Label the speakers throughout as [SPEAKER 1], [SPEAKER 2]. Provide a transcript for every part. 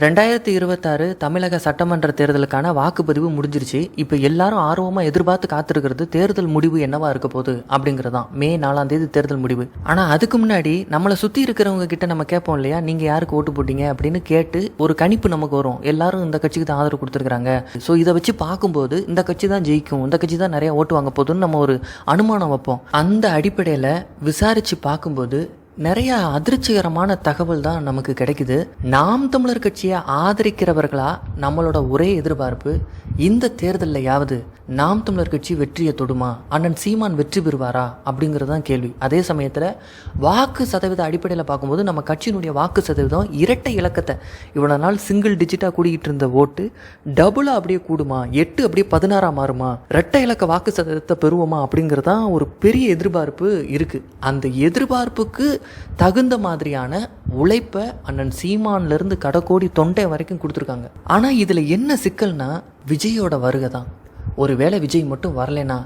[SPEAKER 1] 2026 தமிழக சட்டமன்ற தேர்தலுக்கான வாக்குப்பதிவு முடிஞ்சிருச்சு. இப்போ எல்லாரும் ஆர்வமாக எதிர்பார்த்து காத்திருக்கிறது தேர்தல் முடிவு என்னவா இருக்க போகுது அப்படிங்கிறதான். மே 4ஆம் தேதி தேர்தல் முடிவு. ஆனால் அதுக்கு முன்னாடி நம்மளை சுற்றி இருக்கிறவங்க கிட்ட நம்ம கேட்போம் இல்லையா, நீங்கள் யாருக்கு ஓட்டு போட்டீங்க அப்படின்னு கேட்டு ஒரு கணிப்பு நமக்கு வரும். எல்லாரும் இந்த கட்சிக்கு தான் ஆதரவு கொடுத்துருக்காங்க. ஸோ இதை வச்சு பார்க்கும்போது இந்த கட்சி தான் ஜெயிக்கும், இந்த கட்சி தான் நிறைய ஓட்டு வாங்க போகுதுன்னு நம்ம ஒரு அனுமானம் வைப்போம். அந்த அடிப்படையில் விசாரித்து பார்க்கும்போது நிறைய அதிர்ச்சிகரமான தகவல் தான் நமக்கு கிடைக்குது. நாம் தமிழர் கட்சியை ஆதரிக்கிறவர்களா நம்மளோட ஒரே எதிர்பார்ப்பு, இந்த தேர்தலையாவது நாம் தமிழர் கட்சி வெற்றியை தொடுமா, அண்ணன் சீமான் வெற்றி பெறுவாரா அப்படிங்கிறது தான் கேள்வி. அதே சமயத்தில் வாக்கு சதவீத அடிப்படையில் பார்க்கும்போது நம்ம கட்சியினுடைய வாக்கு சதவீதம் இரட்டை இலக்கத்தை, இவ்வளோ நாள் சிங்கிள் டிஜிட்டாக கூடிக்கிட்டு இருந்த ஓட்டு டபுளாக அப்படியே கூடுமா, 8 அப்படியே 16 மாறுமா, இரட்டை இலக்க வாக்கு சதவீதத்தை பெறுவோமா அப்படிங்கிறது தான் ஒரு பெரிய எதிர்பார்ப்பு இருக்குது. அந்த எதிர்பார்ப்புக்கு தகுந்த மாதிரியான உழைப்பை அண்ணன் சீமான்லேருந்து கடக்கோடி தொண்டை வரைக்கும் கொடுத்துருக்காங்க. ஆனால் இதில் என்ன சிக்கல்னா, விஜயோட வருகை தான். ஒருவேளை விஜய் மட்டும் வரலைன்னா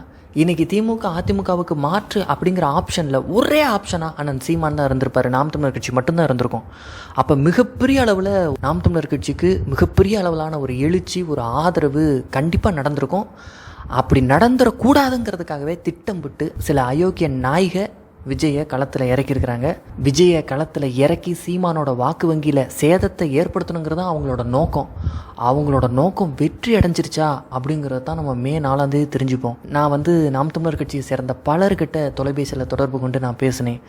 [SPEAKER 1] இன்னைக்கு திமுக அதிமுகவுக்கு மாற்று அப்படிங்கிற ஆப்ஷனில் ஒரே ஆப்ஷனாக அண்ணன் சீமான் தான் இருந்திருப்பார். நாம் தமிழர் கட்சி மட்டும்தான் இருந்திருக்கும். அப்போ மிகப்பெரிய அளவில் நாம் தமிழர் கட்சிக்கு மிகப்பெரிய அளவிலான ஒரு எழுச்சி, ஒரு ஆதரவு கண்டிப்பாக நடந்திருக்கும். அப்படி நடந்துடக்கூடாதுங்கிறதுக்காகவே திட்டமிட்டு சில அயோக்கிய நாய்க விஜயை களத்தில் இறக்கியிருக்கிறாங்க. விஜயை களத்தில் இறக்கி சீமானோட வாக்கு வங்கியில் சேதத்தை ஏற்படுத்தணுங்கிறது தான் அவங்களோட நோக்கம். அவங்களோட நோக்கம் வெற்றி அடைஞ்சிருச்சா அப்படிங்கிறது தான் நம்ம மே 4ஆம் தேதி தெரிஞ்சுப்போம். நான் நாம் தமிழர் கட்சியை சேர்ந்த பலர்கிட்ட தொலைபேசியில் தொடர்பு கொண்டு நான் பேசினேன்.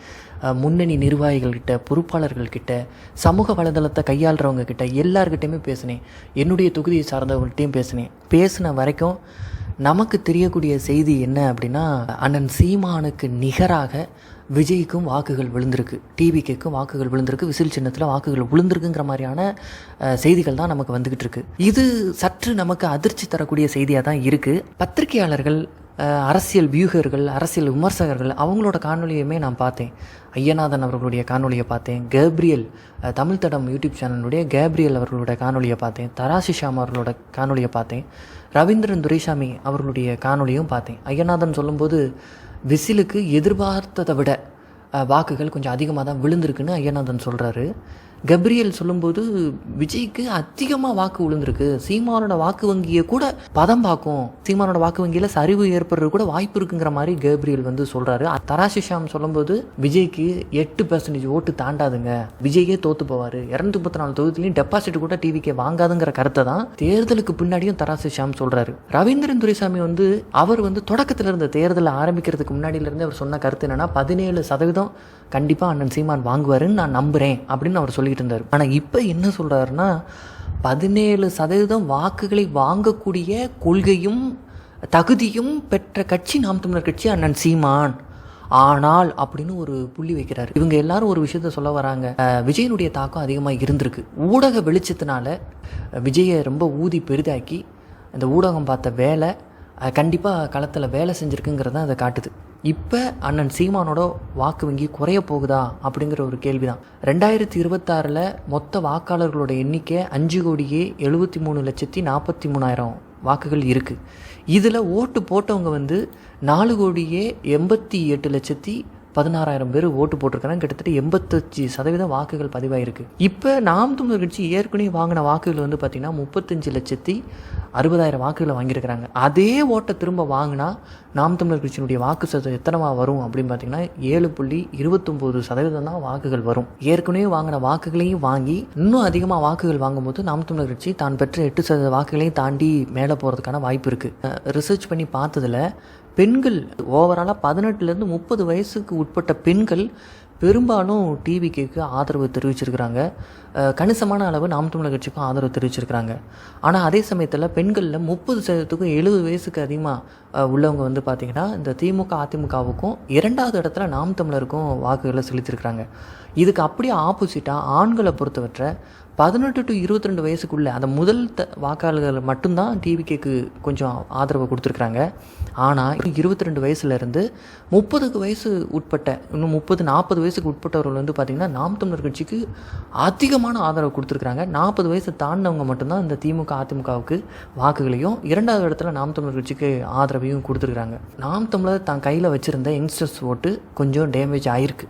[SPEAKER 1] முன்னணி நிர்வாகிகள்கிட்ட, பொறுப்பாளர்கள்கிட்ட, சமூக வலைதளத்தை கையாளுறவங்க கிட்ட எல்லார்கிட்டையுமே பேசினேன். என்னுடைய தொகுதியை சார்ந்தவங்கள்ட்டையும் பேசின வரைக்கும் நமக்கு தெரியக்கூடிய செய்தி என்ன அப்படின்னா, அண்ணன் சீமானுக்கு நிகராக விஜய்க்கும் வாக்குகள் விழுந்திருக்கு, டிவிக்கும் வாக்குகள் விழுந்திருக்கு, விசில் சின்னத்தில் வாக்குகள் விழுந்திருக்குங்கிற மாதிரியான செய்திகள் தான் நமக்கு வந்துக்கிட்டு இருக்கு. இது சற்று நமக்கு அதிர்ச்சி தரக்கூடிய செய்தியாக தான் இருக்குது. பத்திரிகையாளர்கள், அரசியல் வியூகர்கள், அரசியல் விமர்சகர்கள் அவங்களோட காணொலியுமே நான் பார்த்தேன். ஐயநாதன் அவர்களுடைய காணொலியை பார்த்தேன். கேப்ரியல், தமிழ் தடம் யூடியூப் சேனலுடைய கேப்ரியல் அவர்களுடைய காணொலியை பார்த்தேன். தராசி ஷாம் அவர்களோட காணொலியை பார்த்தேன். ரவீந்திரன் துரைசாமி அவர்களுடைய காணொலியும் பார்த்தேன். ஐயநாதன் சொல்லும்போது விசிலுக்கு எதிர்பார்த்ததை விட வாக்குகள் கொஞ்சம் அதிகமாக தான் விழுந்திருக்குன்னு ஐயநாதன் சொல்கிறாரு. கப்ரியல் சொல்லும்போது விஜய்க்கு அதிகமாக வாக்கு விழுந்திருக்கு, சீமானோட வாக்கு வங்கியை கூட பதம் பார்க்கும், சீமானோட வாக்கு வங்கியில் சரிவு ஏற்படுறது கூட வாய்ப்பு இருக்குங்கிற மாதிரி கேப்ரியல் சொல்கிறாரு. தராசி ஷாம் சொல்லும்போது விஜய்க்கு 8% ஓட்டு தாண்டாதுங்க, விஜயே தோற்று போவார், 234 தொகுதியிலையும் டெபாசிட் கூட டிவிக்கு வாங்காதுங்கிற கருத்தை தான் தேர்தலுக்கு பின்னாடியும் தராசி ஷாம் சொல்கிறாரு. ரவீந்திரன் துரைசாமி அவர் தொடக்கத்தில் இருந்த தேர்தலை ஆரம்பிக்கிறதுக்கு முன்னாடியிலேருந்து அவர் சொன்ன கருத்து என்னன்னா, 17% கண்டிப்பாக அண்ணன் சீமான் வாங்குவாருன்னு நான் நம்புகிறேன் அப்படின்னு அவர் சொல்லிட்டு இருந்தார். ஆனால் இப்போ என்ன சொல்கிறாருன்னா, 17% வாக்குகளை வாங்கக்கூடிய கொள்கையும் தகுதியும் பெற்ற கட்சி நாம் தமிழர் கட்சி அண்ணன் சீமான். ஆனால் அப்படின்னு ஒரு புள்ளி வைக்கிறாரு. இவங்க எல்லாரும் ஒரு விஷயத்த சொல்ல வராங்க, விஜயனுடைய தாக்கம் அதிகமாக இருந்திருக்கு, ஊடக வெளிச்சத்தினால விஜயை ரொம்ப ஊதி பெரிதாக்கி அந்த ஊடகம் பார்த்த வேலை கண்டிப்பாக களத்தில் வேலை செஞ்சுருக்குங்கிறத அதை காட்டுது. இப்போ அண்ணன் சீமானோட வாக்கு வங்கி குறைய போகுதா அப்படிங்கிற ஒரு கேள்வி தான். 2026 மொத்த வாக்காளர்களோட எண்ணிக்கை 5,73,43,000 வாக்குகள் இருக்குது. இதில் ஓட்டு போட்டவங்க 4,88,16,000 பேர் ஓட்டு போட்டிருக்காங்க. கிட்டத்தட்ட 85% வாக்குகள் பதிவாயிருக்கு. இப்போ நாம் தமிழர் கட்சி ஏற்கனவே வாங்கின வாக்குகள் பார்த்திங்கன்னா 35,60,000 வாக்குகளை வாங்கியிருக்கிறாங்க. அதே ஓட்டை திரும்ப வாங்கினா நாம் தமிழர் கட்சியினுடைய வாக்கு சதவீதம் எத்தனைவா வரும் அப்படின்னு பார்த்தீங்கன்னா 7.29% தான் வாக்குகள் வரும். ஏற்கனவே வாங்கின வாக்குகளையும் வாங்கி இன்னும் அதிகமாக வாக்குகள் வாங்கும்போது நாம் தமிழர் கட்சி தான் பெற்ற 8% வாக்குகளையும் தாண்டி மேலே போகிறதுக்கான வாய்ப்பு இருக்குது. ரிசர்ச் பண்ணி பார்த்ததில் பெண்கள் ஓவராலாக 18 to 30 வயசுக்கு உட்பட்ட பெண்கள் பெரும்பாலும் டிவிக்கு ஆதரவு தெரிவிச்சிருக்கிறாங்க. கணிசமான அளவு நாம் தமிழர் கட்சிக்கும் ஆதரவு தெரிவிச்சிருக்கிறாங்க. ஆனால் அதே சமயத்தில் பெண்களில் 30%க்கும் 70 வயசுக்கு அதிகமாக உள்ளவங்க பார்த்திங்கன்னா இந்த திமுக அதிமுகவுக்கும் 2வது இடத்துல நாம் தமிழருக்கும் வாக்குகளை செலுத்தியிருக்கிறாங்க. இதுக்கு அப்படியே ஆப்போசிட்டாக ஆண்களை பொறுத்தவரை 18 to 22 வயசுக்குள்ளே அந்த முதல் வாக்காளர்கள் மட்டும்தான் டிவிக்கு கொஞ்சம் ஆதரவு கொடுத்துருக்குறாங்க. ஆனால் 22 வயசுலேருந்து 30 வயசு உட்பட்ட, இன்னும் 30-40 வயசுக்கு உட்பட்டவர்கள் பார்த்திங்கன்னா நாம் தமிழர் கட்சிக்கு அதிகமான ஆதரவு கொடுத்துருக்குறாங்க. 40 வயசு தாண்டினவங்க மட்டும்தான் இந்த திமுக அதிமுகவுக்கு வாக்குகளையும் 2வது இடத்துல நாம் தமிழர் கட்சிக்கு ஆதரவையும் கொடுத்துருக்குறாங்க. நாம் தமிழர் தான் கையில் வச்சுருந்த யங்ஸ்டர்ஸ் ஓட்டு கொஞ்சம் டேமேஜ் ஆகிருக்கு.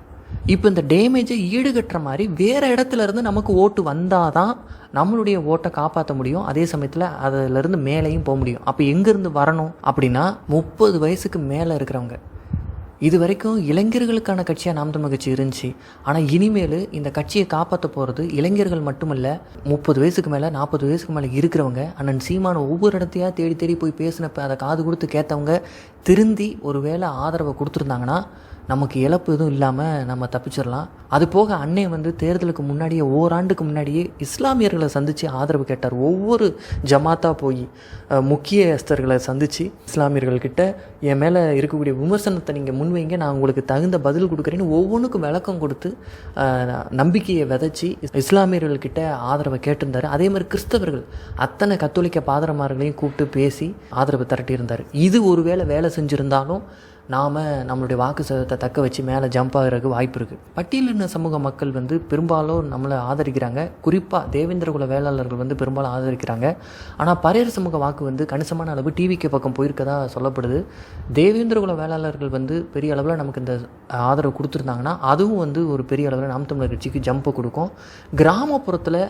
[SPEAKER 1] இப்போ இந்த டேமேஜை ஈடுகட்டுற மாதிரி வேறு இடத்துல இருந்து நமக்கு ஓட்டு வந்தால் தான் நம்மளுடைய ஓட்டை காப்பாற்ற முடியும், அதே சமயத்தில் அதிலிருந்து மேலேயும் போக முடியும். அப்போ எங்கேருந்து வரணும் அப்படின்னா 30 வயசுக்கு மேலே இருக்கிறவங்க. இது வரைக்கும் இளைஞர்களுக்கான கட்சியாக நாம் தமிழர் கட்சி இருந்துச்சு. ஆனால் இனிமேல் இந்த கட்சியை காப்பாற்ற போகிறது இளைஞர்கள் மட்டுமல்ல, 30 வயசுக்கு மேலே 40 வயசுக்கு மேலே இருக்கிறவங்க. அண்ணன் சீமான் ஒவ்வொரு இடத்தையாக தேடி தேடி போய் பேசினப்ப அதை காது கொடுத்து கேட்டவங்க திருந்தி ஒரு வேளை ஆதரவை கொடுத்துருந்தாங்கன்னா நமக்கு இழப்பு எதுவும் இல்லாமல் நம்ம தப்பிச்சிடலாம். அது போக அன்னை வந்து தேர்தலுக்கு முன்னாடியே ஓராண்டுக்கு முன்னாடியே இஸ்லாமியர்களை சந்தித்து ஆதரவு கேட்டார். ஒவ்வொரு ஜமாத்தாக போய் முக்கியஸ்தர்களை சந்தித்து இஸ்லாமியர்கள்கிட்ட என் மேலே இருக்கக்கூடிய விமர்சனத்தை நீங்கள் முன்வைங்க, நான் உங்களுக்கு தகுந்த பதில் கொடுக்குறேன்னு ஒவ்வொன்றுக்கும் விளக்கம் கொடுத்து நம்பிக்கையை விதைச்சி இஸ்லாமியர்கள்கிட்ட ஆதரவை கேட்டிருந்தார். அதே மாதிரி கிறிஸ்தவர்கள் அத்தனை கத்தோலிக்க பாதிரமார்களையும் கூப்பிட்டு பேசி ஆதரவு திரட்டியிருந்தார். இது ஒரு வேலை செஞ்சுருந்தாலும் நாம் நம்மளுடைய வாக்கு சதத்தை தக்க வச்சு மேலே ஜம்ப் ஆகிறதுக்கு வாய்ப்பு இருக்குது. பட்டியலின சமூக மக்கள் வந்து பெரும்பாலும் நம்மளை ஆதரிக்கிறாங்க. குறிப்பாக தேவேந்திரகுல வேளாளர்கள் வந்து பெரும்பாலும் ஆதரிக்கிறாங்க. ஆனால் பரையர் சமூக வாக்கு வந்து கணிசமான அளவு டிவிக்கு பக்கம் போயிருக்கதா சொல்லப்படுது. தேவேந்திரகுல வேளாளர்கள் வந்து பெரிய அளவில் நமக்கு இந்த ஆதரவு கொடுத்துருந்தாங்கன்னா அதுவும் வந்து ஒரு பெரிய அளவில் நாம் தமிழர் கட்சிக்கு ஜம்பை கொடுக்கும். கிராமப்புறத்தில்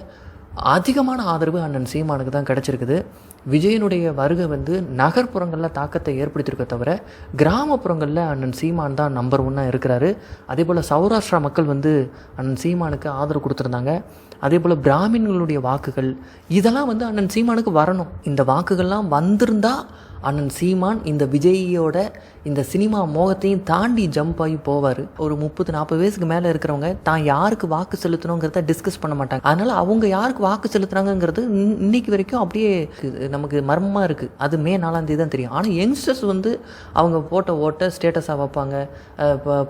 [SPEAKER 1] அதிகமான ஆதரவு அண்ணன் சீமானுக்கு தான் கிடச்சிருக்குது. விஜயனுடைய வருகை வந்து நகர்ப்புறங்களில் தாக்கத்தை ஏற்படுத்தியிருக்க தவிர கிராமப்புறங்களில் அண்ணன் சீமான் தான் நம்பர் 1 இருக்கிறாரு. அதே போல் சௌராஷ்டிரா மக்கள் வந்து அண்ணன் சீமானுக்கு ஆதரவு கொடுத்துருந்தாங்க. அதே போல் பிராமின்களுடைய வாக்குகள் இதெல்லாம் வந்து அண்ணன் சீமானுக்கு வரணும். இந்த வாக்குகள்லாம் வந்திருந்தால் அண்ணன் சீமான் இந்த விஜயோட இந்த சினிமா மோகத்தையும் தாண்டி ஜம்ப் ஆகி போவார். ஒரு 30-40 வயசுக்கு மேலே இருக்கிறவங்க தான் யாருக்கு வாக்கு செலுத்தணுங்கிறத டிஸ்கஸ் பண்ண மாட்டாங்க. அதனால் அவங்க யாருக்கு வாக்கு செலுத்துகிறாங்கங்கிறது இன்னைக்கு வரைக்கும் அப்படியே நமக்கு மர்மமாக இருக்குது. அது மே 4 தான் தெரியும். ஆனால் யங்ஸ்டர்ஸ் வந்து அவங்க போட்ட ஓட்டை ஸ்டேட்டஸாக வைப்பாங்க,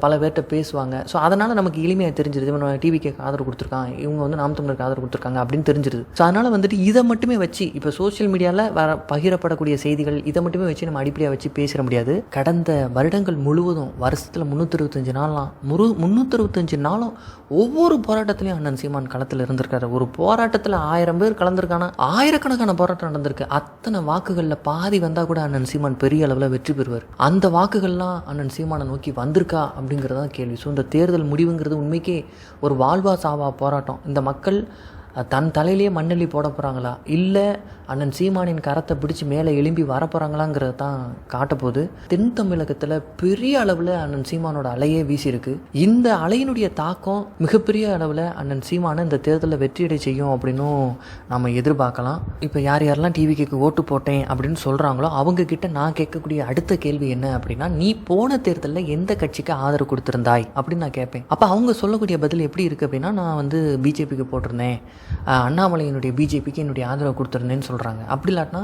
[SPEAKER 1] பல பேர்கிட்ட பேசுவாங்க. ஸோ அதனால் நமக்கு எளிமையாக தெரிஞ்சிருது, இவன் டிவிக்கு ஆதரவு கொடுத்துருக்கான், இவங்க வந்து நாம் தமிழருக்கு ஆதரவு கொடுத்துருக்காங்க அப்படின்னு தெரிஞ்சிருது. ஸோ அதனால் வந்துட்டு இதை மட்டுமே வச்சு இப்போ சோஷியல் மீடியாவில் பகிரப்படக்கூடிய செய்திகள் இதை மட்டுமே வச்சு நம்ம அடிப்படையாக வச்சு பேசிட முடியாது. கடந்த வருடங்கள் முழுவதும் வருஷத்தில் 365 நாள்லாம் 365 நாளும் ஒவ்வொரு போராட்டத்திலையும் அண்ணன் சீமான் களத்தில் இருந்திருக்காரு. ஒரு போராட்டத்தில் 1000 பேர் கலந்துருக்கானா, ஆயிரக்கணக்கான போராட்டம் நடந்திருக்கு. அத்தனை வாக்குகளில் பாதி வந்தால் கூட அண்ணன் சீமான் பெரிய அளவில் வெற்றி பெறுவார். அந்த வாக்குகள்லாம் அண்ணன் சீமானை நோக்கி வந்திருக்கா அப்படிங்கிறதான் கேள்வி. ஸோ இந்த தேர்தல் முடிவுங்கிறது உண்மைக்கே ஒரு வாழ்வா சாவா போராட்டம். இந்த மக்கள் தன் தலையிலேயே மண்ணெல்லி போட போகிறாங்களா, இல்லை அண்ணன் சீமானின் கரத்தை பிடிச்சி மேலே எழும்பி வரப்போகிறாங்களாங்கிறது தான் காட்டப்போகுது. தென் தமிழகத்தில் பெரிய அளவில் அண்ணன் சீமானோட அலையே வீசியிருக்கு. இந்த அலையினுடைய தாக்கம் மிகப்பெரிய அளவில் அண்ணன் சீமானை இந்த தேர்தலில் வெற்றியடை செய்யும் அப்படின்னும் நம்ம எதிர்பார்க்கலாம். இப்போ யாரெல்லாம் டிவிக்கு ஓட்டு போட்டேன் அப்படின்னு சொல்கிறாங்களோ அவங்கக்கிட்ட நான் கேட்கக்கூடிய அடுத்த கேள்வி என்ன அப்படின்னா, நீ போன தேர்தலில் எந்த கட்சிக்கு ஆதரவு கொடுத்துருந்தாய் அப்படின்னு நான் கேட்பேன். அப்போ அவங்க சொல்லக்கூடிய பதில் எப்படி இருக்குது அப்படின்னா, நான் வந்து பிஜேபிக்கு போட்டிருந்தேன், அண்ணாமலையினுடைய பிஜேபிக்கு என்னுடைய ஆதரவு கொடுத்துருந்தேன்னு சொல்கிறாங்க. அப்படி இல்லாட்டினா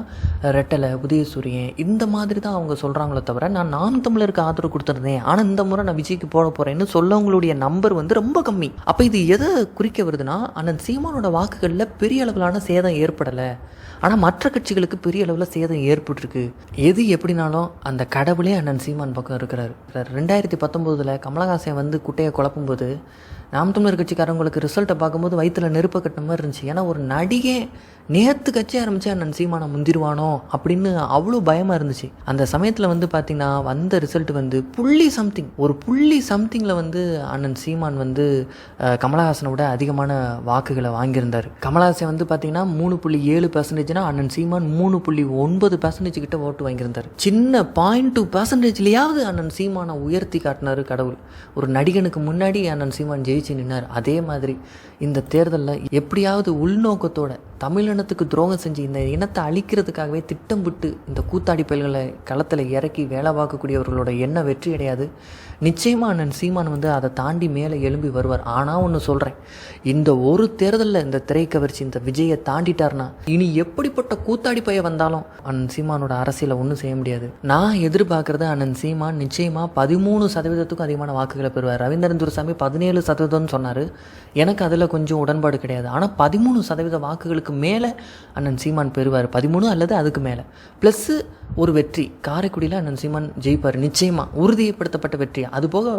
[SPEAKER 1] ரெட்டலை, உதயசூரியன் இந்த மாதிரி தான் அவங்க சொல்கிறாங்களே தவிர நான் நாம் தமிழருக்கு ஆதரவு கொடுத்துருந்தேன் ஆனால் இந்த முறை நான் விஜய்க்கு போட போகிறேன்னு சொல்லவங்களுடைய நம்பர் வந்து ரொம்ப கம்மி. அப்போ இது எதை குறிக்க வருதுன்னா, அண்ணன் சீமானோட வாக்குகளில் பெரிய அளவிலான சேதம் ஏற்படலை, ஆனால் மற்ற கட்சிகளுக்கு பெரிய அளவில் சேதம் ஏற்பட்டுருக்கு. எது எப்படினாலும் அந்த கடவுளே அண்ணன் சீமான் பக்கம் இருக்கிறார். 2019 கமலஹாசன் வந்து குட்டையை குழப்பும்போது நாம் தமிழர் கட்சிக்காரங்களுக்கு ரிசல்ட்டை பார்க்கும்போது வயிற்றில் நெருப்பை கட்டின மாதிரி இருந்துச்சு. ஏன்னா ஒரு நடிகை நேற்று கட்சி ஆரம்பித்து அண்ணன் சீமானை முந்திருவானோ அப்படின்னு அவ்வளோ பயமாக இருந்துச்சு. அந்த சமயத்தில் வந்து பார்த்திங்கன்னா வந்த ரிசல்ட் வந்து புள்ளி சம்திங்கில் வந்து அண்ணன் சீமான் வந்து கமலஹாசனை விட அதிகமான வாக்குகளை வாங்கியிருந்தார். கமலஹாசன் வந்து பார்த்திங்கன்னா 3.7% அண்ணன் சீமான் 3.9% கிட்ட ஓட்டு வாங்கியிருந்தார். சின்ன 0.2%லையாவது அண்ணன் சீமானை உயர்த்தி காட்டினார் கடவுள். ஒரு நடிகனுக்கு முன்னாடி அண்ணன் சீமான் ஜெயிச்சு நின்னார். அதே மாதிரி இந்த தேர்தலில் எப்படியாவது உள்நோக்கத்தோட தமிழினத்துக்கு துரோகம் செஞ்சு இந்த இனத்தை அழிக்கிறதுக்காகவே திட்டமிட்டு இந்த கூத்தாடி பயல்களை களத்தில் இறக்கி வேலை பார்க்கக்கூடியவர்களோட எண்ணம் வெற்றி அடையாது. நிச்சயமாக அண்ணன் சீமான் வந்து அதை தாண்டி மேலே எழும்பி வருவார். ஆனால் ஒன்று சொல்கிறேன், இந்த ஒரு தேர்தலில் இந்த திரைக்கவர்ச்சி இந்த விஜயை தாண்டிட்டார்னா இனி எப்படிப்பட்ட கூத்தாடி பைய வந்தாலும் அண்ணன் சீமானோட அரசியலை ஒன்றும் செய்ய முடியாது. நான் எதிர்பார்க்குறது அண்ணன் சீமான் நிச்சயமாக 13% அதிகமான வாக்குகளை பெறுவார். ரவீந்திரன் துரைசாமி 17% சொன்னார். எனக்கு அதில் கொஞ்சம் உடன்பாடு கிடையாது. ஆனால் 13% வாக்குகளுக்கு மேலே அண்ணன் சீமான் பெறுவார். 13 அல்லது அதுக்கு மேலே ப்ளஸ்ஸு ஒரு வெற்றி. காரைக்குடியில் அண்ணன் சீமான் ஜெயிப்பார் நிச்சயமாக, உறுதிப்படுத்தப்பட்ட வெற்றி. அதுபோக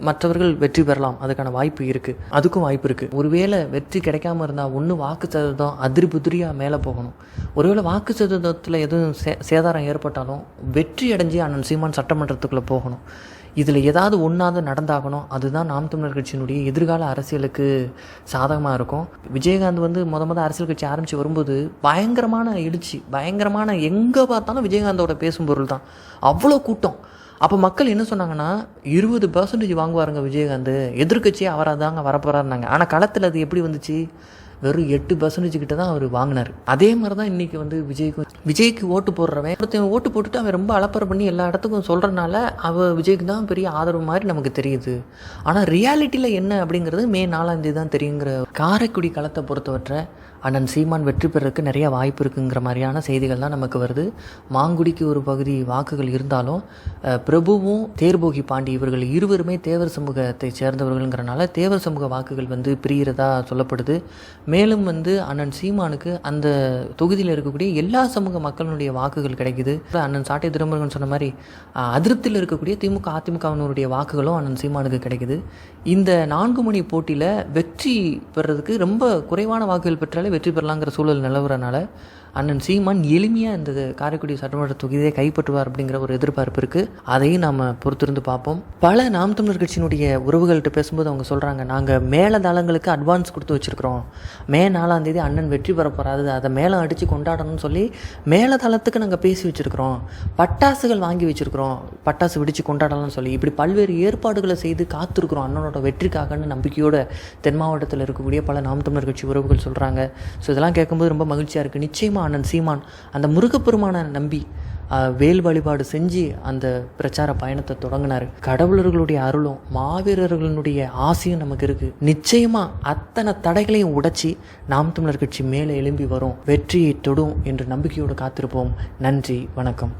[SPEAKER 1] மற்றவர்கள் வெற்றி பெறலாம், அதுக்கான வாய்ப்பு இருக்குது, அதுக்கும் வாய்ப்பு இருக்குது. ஒருவேளை வெற்றி கிடைக்காம இருந்தால் ஒன்று வாக்கு சதவீதம் அதிரிபுதிரியாக மேலே போகணும். ஒருவேளை வாக்கு சதவீதத்தில் எதுவும் சேதாரம் ஏற்பட்டாலும் வெற்றி அடைஞ்சு அண்ணன் சீமான் சட்டமன்றத்துக்குள்ளே போகணும். இதில் ஏதாவது ஒன்றாவது நடந்தாகணும். அதுதான் நாம் தமிழர் கட்சியினுடைய எதிர்கால அரசியலுக்கு சாதகமாக இருக்கும். விஜயகாந்த் வந்து முத அரசியல் கட்சி ஆரம்பித்து வரும்போது பயங்கரமான இடிச்சு, பயங்கரமான எங்கே பார்த்தாலும் விஜயகாந்தோட பேசும் பொருள் தான். அவ்வளோ கூட்டம். அப்போ மக்கள் என்ன சொன்னாங்கன்னா, 20% வாங்குவாருங்க விஜயகாந்த், எதிர்க்கட்சியே அவராக தாங்க வரப்போகிறாருனாங்க. ஆனால் களத்தில் அது எப்படி வந்துச்சு? வெறும் 8% கிட்ட தான் அவர் வாங்கினார். அதே மாதிரி தான் இன்றைக்கி வந்து விஜய்க்கு ஓட்டு போடுறவன் ஒருத்தன் ஓட்டு போட்டுட்டு அவன் ரொம்ப அலப்பறை பண்ணி எல்லா இடத்துக்கும் சொல்கிறனால விஜய்க்கு தான் பெரிய ஆதரவு மாதிரி நமக்கு தெரியுது. ஆனால் ரியாலிட்டியில் என்ன அப்படிங்கிறது மே 4 தான் தெரியுங்கிற. காரைக்குடி களத்தை பொறுத்தவரை அண்ணன் சீமான் வெற்றி பெறதுக்கு நிறைய வாய்ப்பு இருக்குங்கிற மாதிரியான செய்திகள் தான் நமக்கு வருது. மாங்குடிக்கு ஒரு பகுதி வாக்குகள் இருந்தாலும் பிரபுவும் தேர்போகி பாண்டி இவர்கள் இருவருமே தேவர் சமூகத்தை சேர்ந்தவர்கள்ங்கிறனால தேவர் சமூக வாக்குகள் வந்து பிரிகிறதா சொல்லப்படுது. மேலும் வந்து அண்ணன் சீமானுக்கு அந்த தொகுதியில் இருக்கக்கூடிய எல்லா சமூக மக்களுடைய வாக்குகள் கிடைக்குது. அண்ணன் சாட்டை திருமுருகன் சொன்ன மாதிரி அதிருப்தியில் இருக்கக்கூடிய திமுக அதிமுகவினருடைய வாக்குகளும் அண்ணன் சீமானுக்கு கிடைக்குது. இந்த 4 முனை போட்டியில் வெற்றி பெறதுக்கு ரொம்ப குறைவான வாக்குகள் பெற்றாலே வெற்றி பெறலாங்கிற சூழல் நிலவுறனால அண்ணன் சீமான் எளிமையாக இந்த காரைக்குடி சட்டமன்ற தொகுதியை கைப்பற்றுவார் அப்படிங்கிற ஒரு எதிர்பார்ப்பு இருக்குது. அதையும் நாம் பொறுத்திருந்து பார்ப்போம். பல நாம் தமிழர் கட்சியினுடைய உறவுகள்கிட்ட பேசும்போது அவங்க சொல்கிறாங்க, நாங்கள் மேலதளங்களுக்கு அட்வான்ஸ் கொடுத்து வச்சுருக்கிறோம், மே 4 அண்ணன் வெற்றி பெற போகிறாரு, அதை மேலே அடித்து கொண்டாடணும்னு சொல்லி மேலதளத்துக்கு நாங்கள் பேசி வச்சுருக்கிறோம், பட்டாசுகள் வாங்கி வச்சுருக்கிறோம், பட்டாசு வெடித்து கொண்டாடலாம்னு சொல்லி இப்படி பல்வேறு ஏற்பாடுகளை செய்து காத்திருக்கிறோம் அண்ணனோட வெற்றிக்காகன்னு நம்பிக்கையோட தென் மாவட்டத்தில் இருக்கக்கூடிய பல நாம் தமிழர் கட்சி உறவுகள் சொல்கிறாங்க. ஸோ இதெல்லாம் கேட்கும்போது ரொம்ப மகிழ்ச்சியாக இருக்குது. நிச்சயமாக அண்ணன் சீமான் அந்த முருகப்பெருமான நம்பி வேல் வழிபாடு செஞ்சு அந்த பிரச்சார பயணத்தை தொடங்கினார். கடவுளர்களுடைய அருளும் மாவீரர்களுடைய ஆசையும் நமக்கு இருக்குது. நிச்சயமாக அத்தனை தடைகளையும் உடைச்சி நாம் தமிழர் கட்சி மேலே எழும்பி வரும், வெற்றியை தொடும் என்று நம்பிக்கையோடு காத்திருப்போம். நன்றி, வணக்கம்.